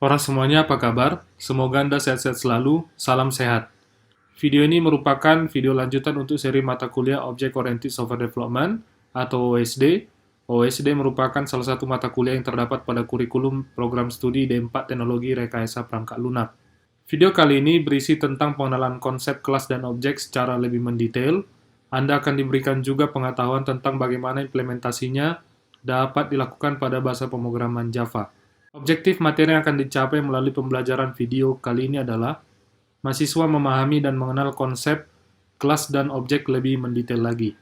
Orang semuanya apa kabar? Semoga Anda sehat-sehat selalu. Salam sehat. Video ini merupakan video lanjutan untuk seri mata kuliah Object Oriented Software Development atau OSD. OSD merupakan salah satu mata kuliah yang terdapat pada kurikulum program studi D4 Teknologi Rekayasa Perangkat Lunak. Video kali ini berisi tentang pengenalan konsep kelas dan objek secara lebih mendetail. Anda akan diberikan juga pengetahuan tentang bagaimana implementasinya dapat dilakukan pada bahasa pemrograman Java. Objektif materi yang akan dicapai melalui pembelajaran video kali ini adalah mahasiswa memahami dan mengenal konsep kelas dan objek lebih mendetail lagi.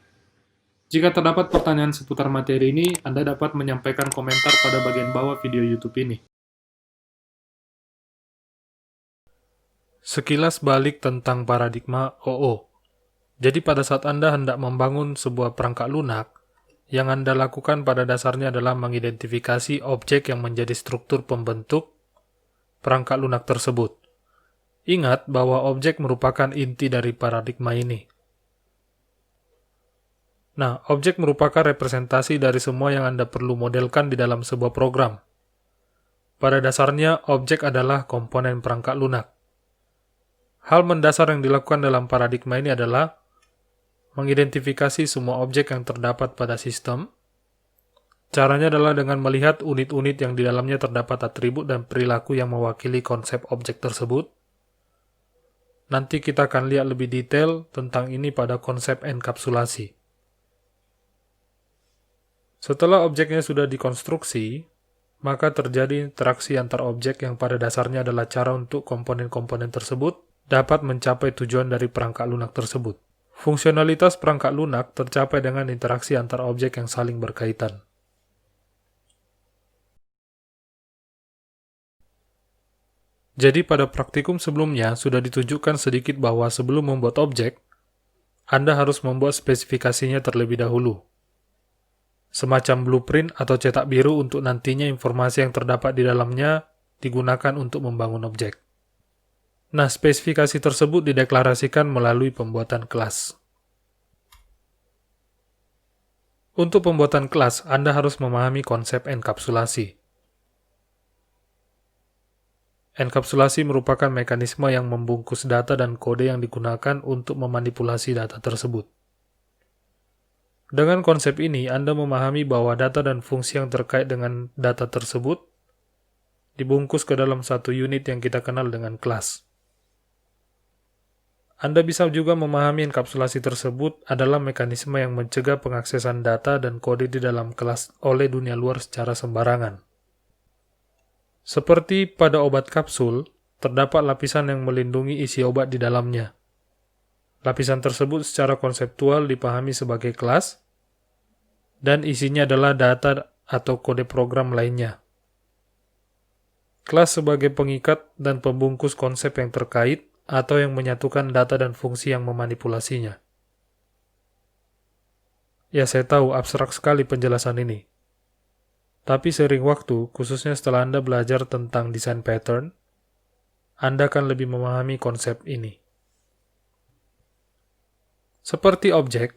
Jika terdapat pertanyaan seputar materi ini, Anda dapat menyampaikan komentar pada bagian bawah video YouTube ini. Sekilas balik tentang paradigma OO. Jadi pada saat Anda hendak membangun sebuah perangkat lunak, yang Anda lakukan pada dasarnya adalah mengidentifikasi objek yang menjadi struktur pembentuk perangkat lunak tersebut. Ingat bahwa objek merupakan inti dari paradigma ini. Nah, objek merupakan representasi dari semua yang Anda perlu modelkan di dalam sebuah program. Pada dasarnya, objek adalah komponen perangkat lunak. Hal mendasar yang dilakukan dalam paradigma ini adalah mengidentifikasi semua objek yang terdapat pada sistem. Caranya adalah dengan melihat unit-unit yang di dalamnya terdapat atribut dan perilaku yang mewakili konsep objek tersebut. Nanti kita akan lihat lebih detail tentang ini pada konsep enkapsulasi. Setelah objeknya sudah dikonstruksi, maka terjadi interaksi antar objek yang pada dasarnya adalah cara untuk komponen-komponen tersebut dapat mencapai tujuan dari perangkat lunak tersebut. Fungsionalitas perangkat lunak tercapai dengan interaksi antar objek yang saling berkaitan. Jadi pada praktikum sebelumnya sudah ditunjukkan sedikit bahwa sebelum membuat objek, Anda harus membuat spesifikasinya terlebih dahulu. Semacam blueprint atau cetak biru untuk nantinya informasi yang terdapat di dalamnya digunakan untuk membangun objek. Nah, spesifikasi tersebut dideklarasikan melalui pembuatan kelas. Untuk pembuatan kelas, Anda harus memahami konsep enkapsulasi. Enkapsulasi merupakan mekanisme yang membungkus data dan kode yang digunakan untuk memanipulasi data tersebut. Dengan konsep ini, Anda memahami bahwa data dan fungsi yang terkait dengan data tersebut dibungkus ke dalam satu unit yang kita kenal dengan kelas. Anda bisa juga memahami enkapsulasi tersebut adalah mekanisme yang mencegah pengaksesan data dan kode di dalam kelas oleh dunia luar secara sembarangan. Seperti pada obat kapsul, terdapat lapisan yang melindungi isi obat di dalamnya. Lapisan tersebut secara konseptual dipahami sebagai kelas, dan isinya adalah data atau kode program lainnya. Kelas sebagai pengikat dan pembungkus konsep yang terkait atau yang menyatukan data dan fungsi yang memanipulasinya. Ya, saya tahu abstrak sekali penjelasan ini. Tapi sering waktu, khususnya setelah Anda belajar tentang desain pattern, Anda akan lebih memahami konsep ini. Seperti objek,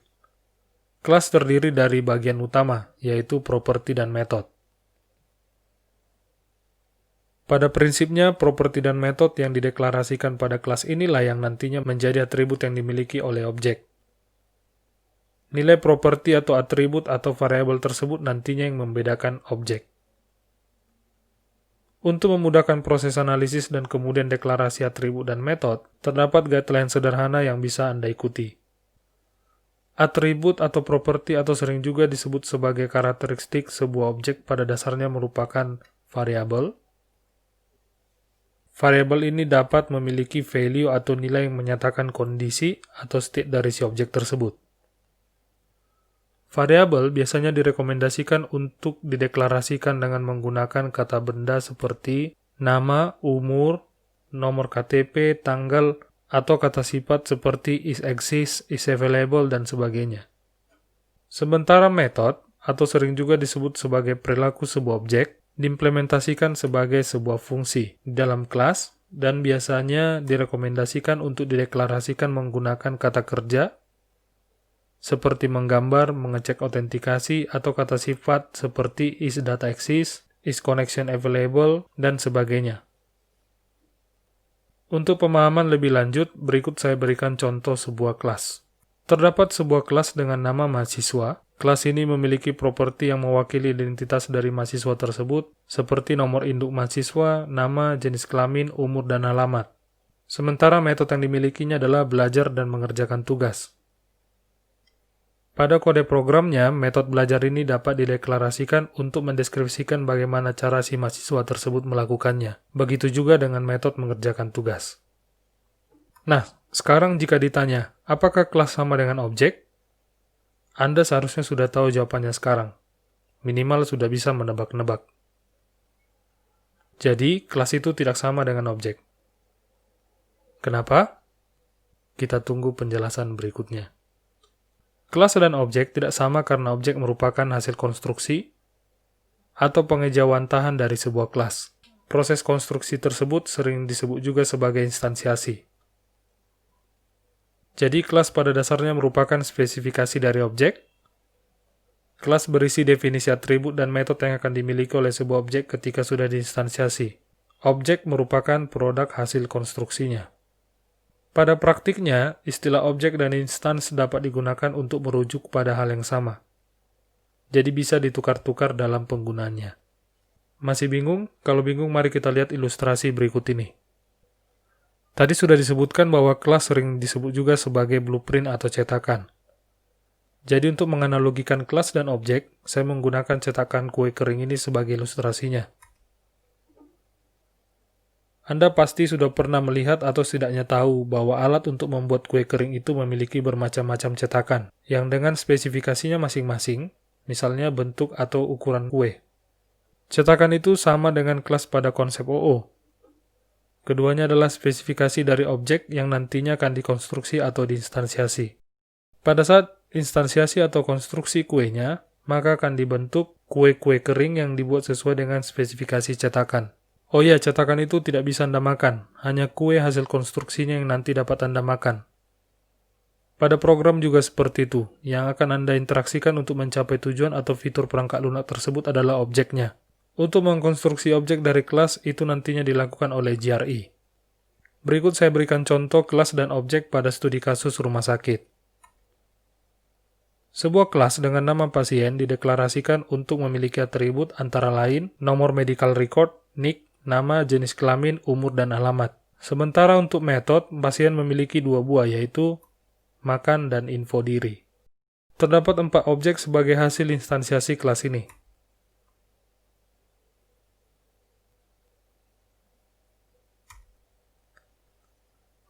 kelas terdiri dari bagian utama, yaitu properti dan metode. Pada prinsipnya, properti dan metode yang dideklarasikan pada kelas inilah yang nantinya menjadi atribut yang dimiliki oleh objek. Nilai properti atau atribut atau variabel tersebut nantinya yang membedakan objek. Untuk memudahkan proses analisis dan kemudian deklarasi atribut dan metode, terdapat guideline sederhana yang bisa Anda ikuti. Atribut atau properti atau sering juga disebut sebagai karakteristik sebuah objek pada dasarnya merupakan variabel. Variabel ini dapat memiliki value atau nilai yang menyatakan kondisi atau state dari si objek tersebut. Variabel biasanya direkomendasikan untuk dideklarasikan dengan menggunakan kata benda seperti nama, umur, nomor KTP, tanggal, atau kata sifat seperti is exist, is available, dan sebagainya. Sementara metode, atau sering juga disebut sebagai perilaku sebuah objek, diimplementasikan sebagai sebuah fungsi di dalam kelas dan biasanya direkomendasikan untuk dideklarasikan menggunakan kata kerja seperti menggambar, mengecek autentikasi, atau kata sifat seperti is data exist, is connection available, dan sebagainya. Untuk pemahaman lebih lanjut, berikut saya berikan contoh sebuah kelas. Terdapat sebuah kelas dengan nama mahasiswa. Kelas ini memiliki properti yang mewakili identitas dari mahasiswa tersebut, seperti nomor induk mahasiswa, nama, jenis kelamin, umur, dan alamat. Sementara metode yang dimilikinya adalah belajar dan mengerjakan tugas. Pada kode programnya, metode belajar ini dapat dideklarasikan untuk mendeskripsikan bagaimana cara si mahasiswa tersebut melakukannya. Begitu juga dengan metode mengerjakan tugas. Nah, sekarang jika ditanya, apakah kelas sama dengan objek? Anda seharusnya sudah tahu jawabannya sekarang. Minimal sudah bisa menebak-nebak. Jadi, kelas itu tidak sama dengan objek. Kenapa? Kita tunggu penjelasan berikutnya. Kelas dan objek tidak sama karena objek merupakan hasil konstruksi atau pengejawantahan dari sebuah kelas. Proses konstruksi tersebut sering disebut juga sebagai instansiasi. Jadi kelas pada dasarnya merupakan spesifikasi dari objek. Kelas berisi definisi atribut dan metode yang akan dimiliki oleh sebuah objek ketika sudah diinstansiasi. Objek merupakan produk hasil konstruksinya. Pada praktiknya, istilah objek dan instans dapat digunakan untuk merujuk pada hal yang sama. Jadi bisa ditukar-tukar dalam penggunaannya. Masih bingung? Kalau bingung, mari kita lihat ilustrasi berikut ini. Tadi sudah disebutkan bahwa kelas sering disebut juga sebagai blueprint atau cetakan. Jadi untuk menganalogikan kelas dan objek, saya menggunakan cetakan kue kering ini sebagai ilustrasinya. Anda pasti sudah pernah melihat atau setidaknya tahu bahwa alat untuk membuat kue kering itu memiliki bermacam-macam cetakan, yang dengan spesifikasinya masing-masing, misalnya bentuk atau ukuran kue. Cetakan itu sama dengan kelas pada konsep OO. Keduanya adalah spesifikasi dari objek yang nantinya akan dikonstruksi atau diinstansiasi. Pada saat instansiasi atau konstruksi kuenya, maka akan dibentuk kue-kue kering yang dibuat sesuai dengan spesifikasi cetakan. Oh ya, cetakan itu tidak bisa Anda makan, hanya kue hasil konstruksinya yang nanti dapat Anda makan. Pada program juga seperti itu, yang akan Anda interaksikan untuk mencapai tujuan atau fitur perangkat lunak tersebut adalah objeknya. Untuk mengkonstruksi objek dari kelas, itu nantinya dilakukan oleh GRE. Berikut saya berikan contoh kelas dan objek pada studi kasus rumah sakit. Sebuah kelas dengan nama pasien dideklarasikan untuk memiliki atribut antara lain nomor medical record, NIC, nama, jenis kelamin, umur, dan alamat. Sementara untuk metode, pasien memiliki dua buah, yaitu makan dan info diri. Terdapat 4 objek sebagai hasil instansiasi kelas ini.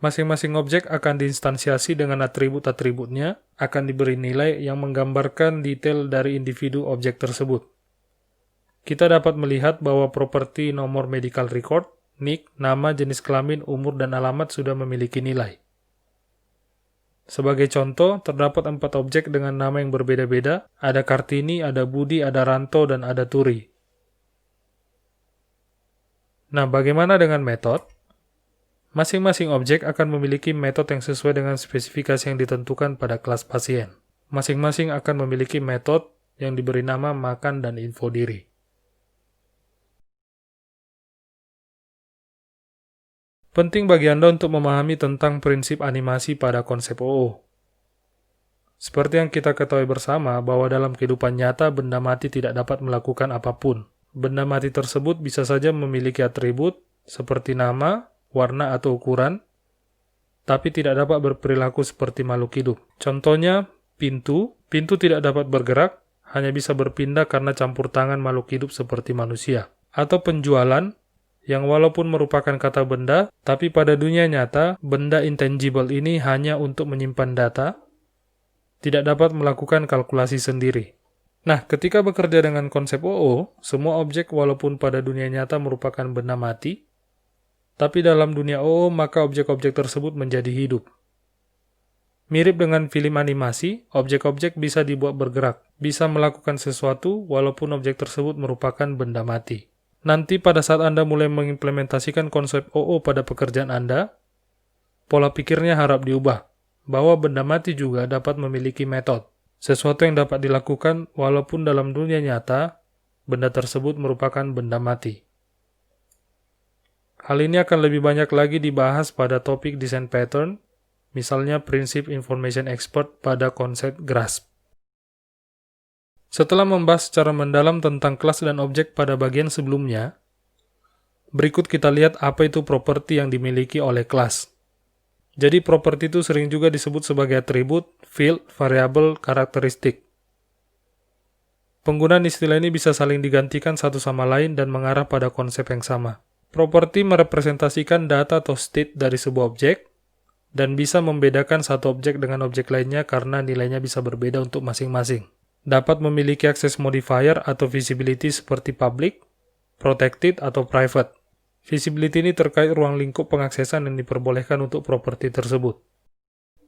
Masing-masing objek akan diinstansiasi dengan atribut-atributnya, akan diberi nilai yang menggambarkan detail dari individu objek tersebut. Kita dapat melihat bahwa properti nomor medical record, NIC, nama, jenis kelamin, umur, dan alamat sudah memiliki nilai. Sebagai contoh, terdapat 4 objek dengan nama yang berbeda-beda, ada Kartini, ada Budi, ada Ranto, dan ada Turi. Nah, bagaimana dengan metode? Masing-masing objek akan memiliki metode yang sesuai dengan spesifikasi yang ditentukan pada kelas pasien. Masing-masing akan memiliki metode yang diberi nama makan dan info diri. Penting bagi Anda untuk memahami tentang prinsip animasi pada konsep OO. Seperti yang kita ketahui bersama bahwa dalam kehidupan nyata benda mati tidak dapat melakukan apapun. Benda mati tersebut bisa saja memiliki atribut seperti nama, warna atau ukuran, tapi tidak dapat berperilaku seperti makhluk hidup. Contohnya, pintu tidak dapat bergerak, hanya bisa berpindah karena campur tangan makhluk hidup seperti manusia. Atau penjualan, yang walaupun merupakan kata benda, tapi pada dunia nyata, benda intangible ini hanya untuk menyimpan data, tidak dapat melakukan kalkulasi sendiri. Nah, ketika bekerja dengan konsep OO, semua objek walaupun pada dunia nyata merupakan benda mati, tapi dalam dunia OO maka objek-objek tersebut menjadi hidup. Mirip dengan film animasi, objek-objek bisa dibuat bergerak, bisa melakukan sesuatu walaupun objek tersebut merupakan benda mati. Nanti pada saat Anda mulai mengimplementasikan konsep OO pada pekerjaan Anda, pola pikirnya harap diubah, bahwa benda mati juga dapat memiliki metode. Sesuatu yang dapat dilakukan walaupun dalam dunia nyata, benda tersebut merupakan benda mati. Hal ini akan lebih banyak lagi dibahas pada topik desain pattern, misalnya prinsip information expert pada konsep grasp. Setelah membahas secara mendalam tentang kelas dan objek pada bagian sebelumnya, berikut kita lihat apa itu properti yang dimiliki oleh kelas. Jadi properti itu sering juga disebut sebagai atribut, field, variabel, karakteristik. Penggunaan istilah ini bisa saling digantikan satu sama lain dan mengarah pada konsep yang sama. Properti merepresentasikan data atau state dari sebuah objek, dan bisa membedakan satu objek dengan objek lainnya karena nilainya bisa berbeda untuk masing-masing. Dapat memiliki akses modifier atau visibility seperti public, protected, atau private. Visibility ini terkait ruang lingkup pengaksesan yang diperbolehkan untuk properti tersebut.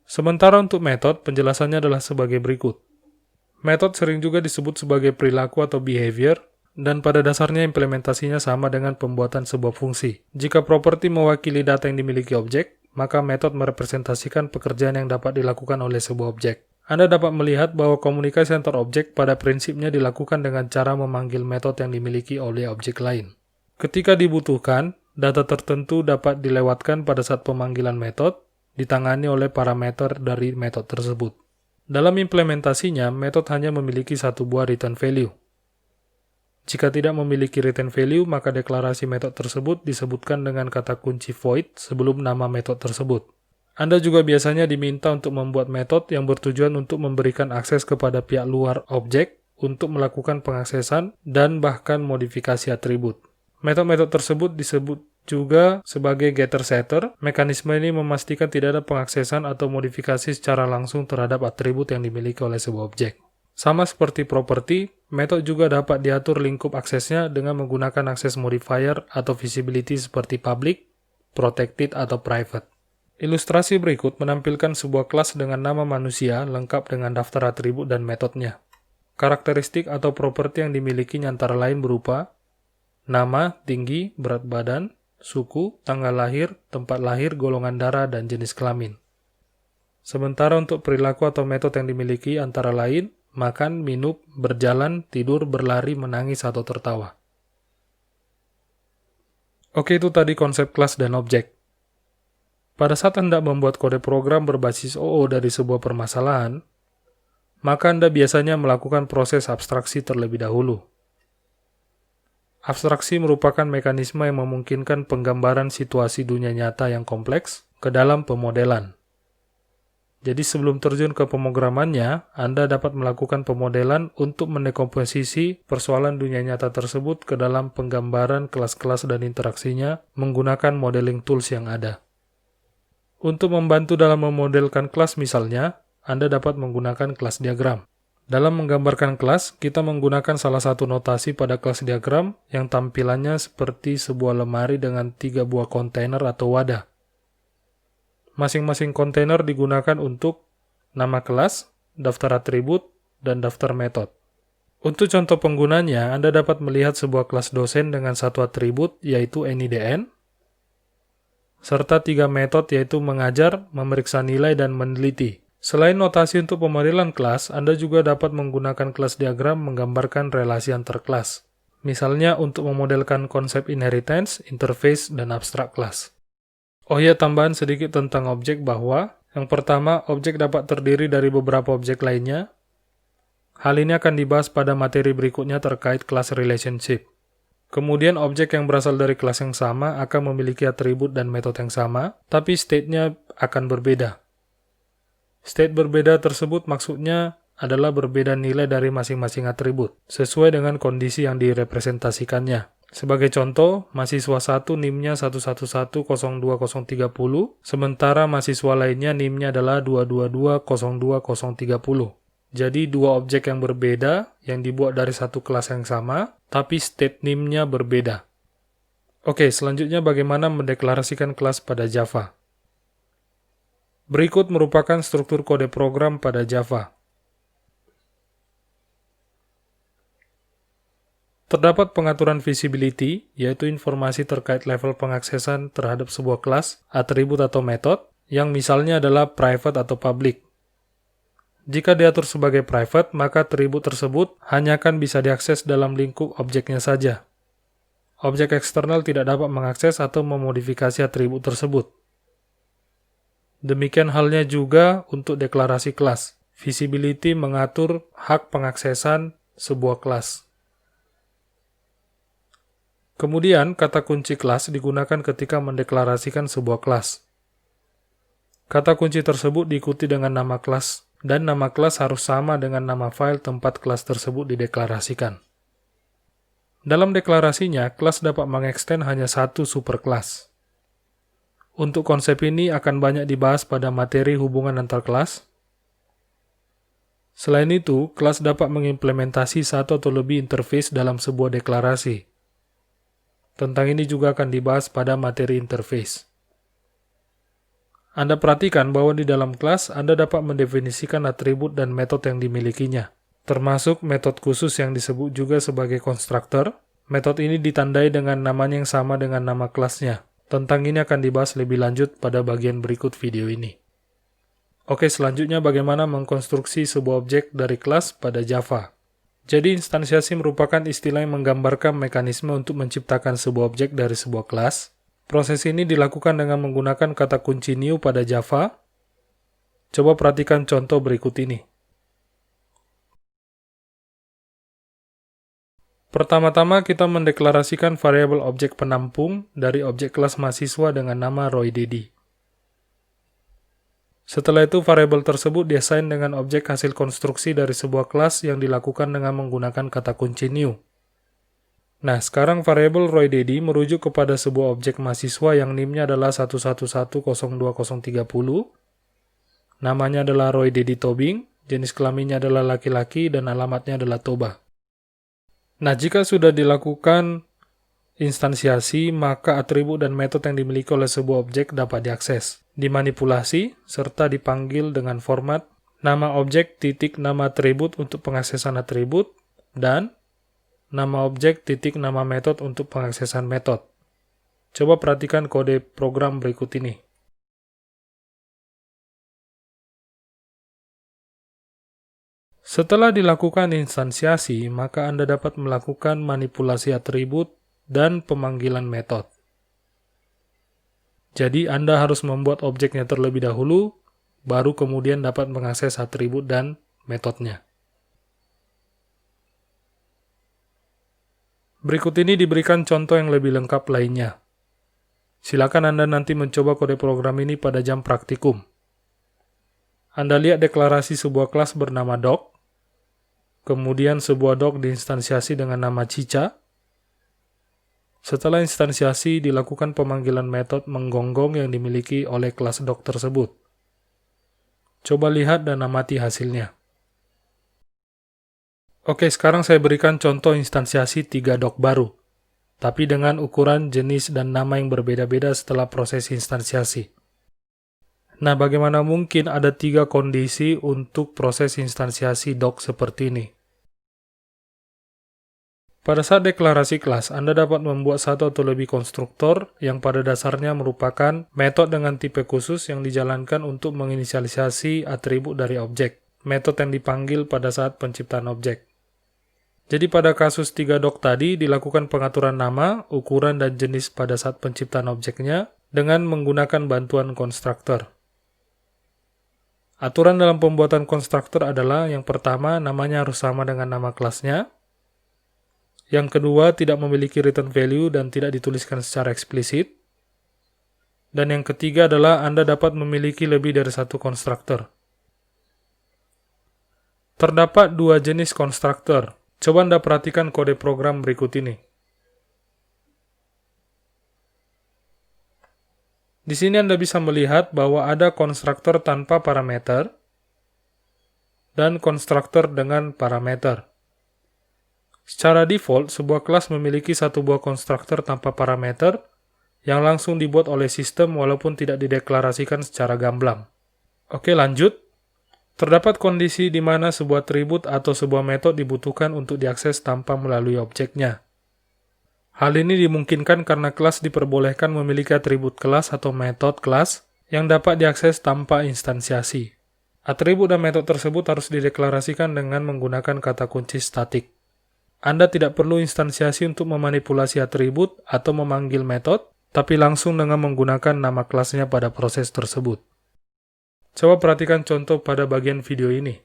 Sementara untuk metode, penjelasannya adalah sebagai berikut. Metode sering juga disebut sebagai perilaku atau behavior, dan pada dasarnya implementasinya sama dengan pembuatan sebuah fungsi. Jika properti mewakili data yang dimiliki objek, maka metode merepresentasikan pekerjaan yang dapat dilakukan oleh sebuah objek. Anda dapat melihat bahwa komunikasi antar objek pada prinsipnya dilakukan dengan cara memanggil metode yang dimiliki oleh objek lain. Ketika dibutuhkan, data tertentu dapat dilewatkan pada saat pemanggilan metode, ditangani oleh parameter dari metode tersebut. Dalam implementasinya, metode hanya memiliki satu buah return value. Jika tidak memiliki return value, maka deklarasi metode tersebut disebutkan dengan kata kunci void sebelum nama metode tersebut. Anda juga biasanya diminta untuk membuat metode yang bertujuan untuk memberikan akses kepada pihak luar objek untuk melakukan pengaksesan dan bahkan modifikasi atribut. Metode-metode tersebut disebut juga sebagai getter-setter. Mekanisme ini memastikan tidak ada pengaksesan atau modifikasi secara langsung terhadap atribut yang dimiliki oleh sebuah objek. Sama seperti properti, metode juga dapat diatur lingkup aksesnya dengan menggunakan akses modifier atau visibility seperti public, protected, atau private. Ilustrasi berikut menampilkan sebuah kelas dengan nama manusia lengkap dengan daftar atribut dan metodenya. Karakteristik atau properti yang dimilikinya antara lain berupa nama, tinggi, berat badan, suku, tanggal lahir, tempat lahir, golongan darah, dan jenis kelamin. Sementara untuk perilaku atau metode yang dimiliki antara lain makan, minum, berjalan, tidur, berlari, menangis, atau tertawa. Oke, itu tadi konsep kelas dan objek. Pada saat Anda membuat kode program berbasis OO dari sebuah permasalahan, maka Anda biasanya melakukan proses abstraksi terlebih dahulu. Abstraksi merupakan mekanisme yang memungkinkan penggambaran situasi dunia nyata yang kompleks ke dalam pemodelan. Jadi sebelum terjun ke pemrogramannya, Anda dapat melakukan pemodelan untuk mendekomposisi persoalan dunia nyata tersebut ke dalam penggambaran kelas-kelas dan interaksinya menggunakan modeling tools yang ada. Untuk membantu dalam memodelkan kelas misalnya, Anda dapat menggunakan kelas diagram. Dalam menggambarkan kelas, kita menggunakan salah satu notasi pada kelas diagram yang tampilannya seperti sebuah lemari dengan 3 buah kontainer atau wadah. Masing-masing kontainer digunakan untuk nama kelas, daftar atribut, dan daftar metode. Untuk contoh penggunanya, Anda dapat melihat sebuah kelas dosen dengan satu atribut yaitu NIDN, serta 3 metode yaitu mengajar, memeriksa nilai, dan meneliti. Selain notasi untuk pemodelan kelas, Anda juga dapat menggunakan kelas diagram menggambarkan relasi antar kelas. Misalnya untuk memodelkan konsep inheritance, interface, dan abstrak kelas. Oh ya, tambahan sedikit tentang objek bahwa yang pertama, objek dapat terdiri dari beberapa objek lainnya. Hal ini akan dibahas pada materi berikutnya terkait class relationship. Kemudian, objek yang berasal dari kelas yang sama akan memiliki atribut dan metode yang sama, tapi state-nya akan berbeda. State berbeda tersebut maksudnya adalah berbeda nilai dari masing-masing atribut, sesuai dengan kondisi yang direpresentasikannya. Sebagai contoh, mahasiswa 1 NIM-nya 111.020.030, sementara mahasiswa lainnya NIM-nya adalah 222.020.030. Jadi dua objek yang berbeda yang dibuat dari satu kelas yang sama, tapi state NIM-nya berbeda. Oke, selanjutnya bagaimana mendeklarasikan kelas pada Java. Berikut merupakan struktur kode program pada Java. Terdapat pengaturan visibility, yaitu informasi terkait level pengaksesan terhadap sebuah kelas, atribut atau metode, yang misalnya adalah private atau public. Jika diatur sebagai private, maka atribut tersebut hanya akan bisa diakses dalam lingkup objeknya saja. Objek eksternal tidak dapat mengakses atau memodifikasi atribut tersebut. Demikian halnya juga untuk deklarasi kelas. Visibility mengatur hak pengaksesan sebuah kelas. Kemudian, kata kunci kelas digunakan ketika mendeklarasikan sebuah kelas. Kata kunci tersebut diikuti dengan nama kelas, dan nama kelas harus sama dengan nama file tempat kelas tersebut dideklarasikan. Dalam deklarasinya, kelas dapat mengekstend hanya satu superkelas. Untuk konsep ini akan banyak dibahas pada materi hubungan antar kelas. Selain itu, kelas dapat mengimplementasi satu atau lebih interface dalam sebuah deklarasi. Tentang ini juga akan dibahas pada materi interface. Anda perhatikan bahwa di dalam kelas Anda dapat mendefinisikan atribut dan metode yang dimilikinya, termasuk metode khusus yang disebut juga sebagai konstruktor. Metode ini ditandai dengan namanya yang sama dengan nama kelasnya. Tentang ini akan dibahas lebih lanjut pada bagian berikut video ini. Oke, selanjutnya bagaimana mengkonstruksi sebuah objek dari kelas pada Java. Jadi, instansiasi merupakan istilah yang menggambarkan mekanisme untuk menciptakan sebuah objek dari sebuah kelas. Proses ini dilakukan dengan menggunakan kata kunci new pada Java. Coba perhatikan contoh berikut ini. Pertama-tama kita mendeklarasikan variabel objek penampung dari objek kelas mahasiswa dengan nama Roy Dedi. Setelah itu variabel tersebut diassign dengan objek hasil konstruksi dari sebuah kelas yang dilakukan dengan menggunakan kata kunci new. Nah, sekarang variabel Roy Dedi merujuk kepada sebuah objek mahasiswa yang NIM-nya adalah 111020030. Namanya adalah Roy Dedi Tobing, jenis kelaminnya adalah laki-laki, dan alamatnya adalah Toba. Nah, jika sudah dilakukan instansiasi, maka atribut dan metode yang dimiliki oleh sebuah objek dapat diakses, dimanipulasi, serta dipanggil dengan format nama objek titik nama atribut untuk pengaksesan atribut, dan nama objek titik nama metode untuk pengaksesan metode. Coba perhatikan kode program berikut ini. Setelah dilakukan instansiasi, maka Anda dapat melakukan manipulasi atribut dan pemanggilan metode. Jadi, Anda harus membuat objeknya terlebih dahulu, baru kemudian dapat mengakses atribut dan metodenya. Berikut ini diberikan contoh yang lebih lengkap lainnya. Silakan Anda nanti mencoba kode program ini pada jam praktikum. Anda lihat deklarasi sebuah kelas bernama doc, kemudian sebuah doc diinstansiasi dengan nama Cica. Setelah instansiasi, dilakukan pemanggilan metode menggonggong yang dimiliki oleh kelas doc tersebut. Coba lihat dan amati hasilnya. Oke, sekarang saya berikan contoh instansiasi 3 doc baru, tapi dengan ukuran, jenis, dan nama yang berbeda-beda setelah proses instansiasi. Nah, bagaimana mungkin ada 3 kondisi untuk proses instansiasi doc seperti ini? Pada saat deklarasi kelas, Anda dapat membuat satu atau lebih konstruktor yang pada dasarnya merupakan metode dengan tipe khusus yang dijalankan untuk menginisialisasi atribut dari objek, metode yang dipanggil pada saat penciptaan objek. Jadi pada kasus 3 doc tadi dilakukan pengaturan nama, ukuran, dan jenis pada saat penciptaan objeknya dengan menggunakan bantuan konstruktor. Aturan dalam pembuatan konstruktor adalah yang pertama, namanya harus sama dengan nama kelasnya. Yang kedua, tidak memiliki return value dan tidak dituliskan secara eksplisit. Dan yang ketiga adalah Anda dapat memiliki lebih dari satu konstruktor. Terdapat 2 jenis konstruktor. Coba Anda perhatikan kode program berikut ini. Di sini Anda bisa melihat bahwa ada konstruktor tanpa parameter dan konstruktor dengan parameter. Secara default, sebuah kelas memiliki satu buah konstruktor tanpa parameter yang langsung dibuat oleh sistem walaupun tidak dideklarasikan secara gamblang. Oke, lanjut. Terdapat kondisi di mana sebuah atribut atau sebuah metode dibutuhkan untuk diakses tanpa melalui objeknya. Hal ini dimungkinkan karena kelas diperbolehkan memiliki atribut kelas atau metode kelas yang dapat diakses tanpa instansiasi. Atribut dan metode tersebut harus dideklarasikan dengan menggunakan kata kunci static. Anda tidak perlu instansiasi untuk memanipulasi atribut atau memanggil metode, tapi langsung dengan menggunakan nama kelasnya pada proses tersebut. Coba perhatikan contoh pada bagian video ini.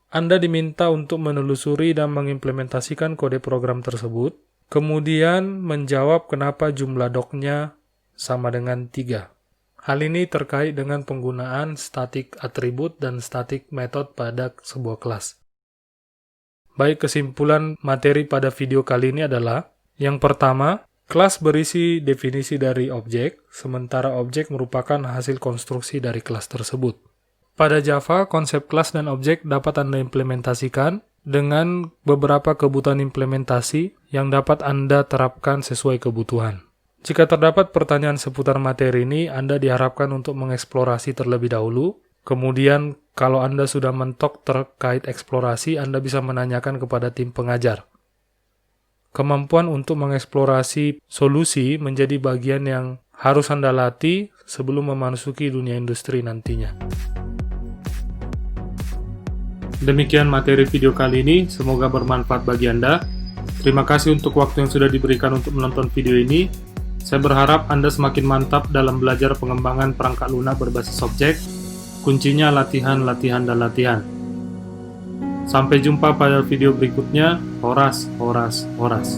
Anda diminta untuk menelusuri dan mengimplementasikan kode program tersebut, kemudian menjawab kenapa jumlah doc-nya sama dengan 3. Hal ini terkait dengan penggunaan static atribut dan static method pada sebuah kelas. Baik, kesimpulan materi pada video kali ini adalah, yang pertama, kelas berisi definisi dari objek, sementara objek merupakan hasil konstruksi dari kelas tersebut. Pada Java, konsep kelas dan objek dapat Anda implementasikan dengan beberapa kebutuhan implementasi yang dapat Anda terapkan sesuai kebutuhan. Jika terdapat pertanyaan seputar materi ini, Anda diharapkan untuk mengeksplorasi terlebih dahulu. Kemudian, kalau Anda sudah mentok terkait eksplorasi, Anda bisa menanyakan kepada tim pengajar. Kemampuan untuk mengeksplorasi solusi menjadi bagian yang harus Anda latih sebelum memasuki dunia industri nantinya. Demikian materi video kali ini, semoga bermanfaat bagi Anda. Terima kasih untuk waktu yang sudah diberikan untuk menonton video ini. Saya berharap Anda semakin mantap dalam belajar pengembangan perangkat lunak berbasis objek. Kuncinya latihan, latihan, dan latihan. Sampai jumpa pada video berikutnya. Horas, horas, horas.